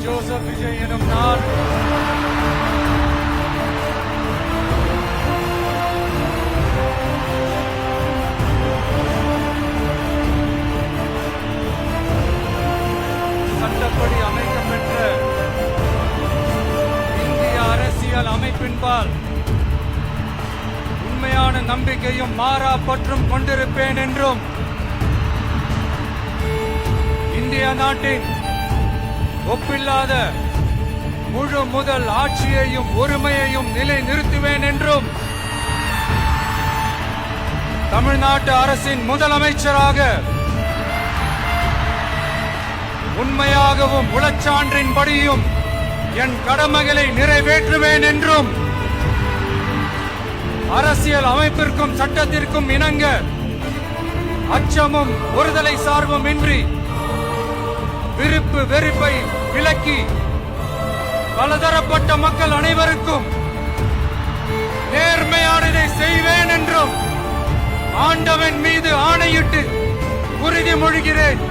Joseph Vijay எனும் நான் சட்டப்படி அமைக்கப்பெற்ற இந்திய அரசியல் அமைப்பின்பால் உண்மையான நம்பிக்கையும் மாறா பற்றும் கொண்டிருப்பேன் என்றும் இந்திய நாட்டின் ஒப்பில்லாத முழு முதல் ஆட்சியையும் உரிமையையும் நிலை நிறுத்துவேன் என்றும் தமிழ்நாட்டு அரசின் முதலமைச்சராக உண்மையாகவும் உளச்சான்றின்படியும் என் கடமைகளை நிறைவேற்றுவேன் என்றும் அரசியல் அமைப்பிற்கும் சட்டத்திற்கும் இணங்க அச்சமும் ஒருதலை சார்பும் இன்றி விருப்பு வெறுப்பை விலக்கி பலதரப்பட்ட மக்கள் அனைவருக்கும் நேர்மையானதை செய்வேன் என்றும் ஆண்டவன் மீது ஆணையிட்டு உறுதிமொழிகிறேன்.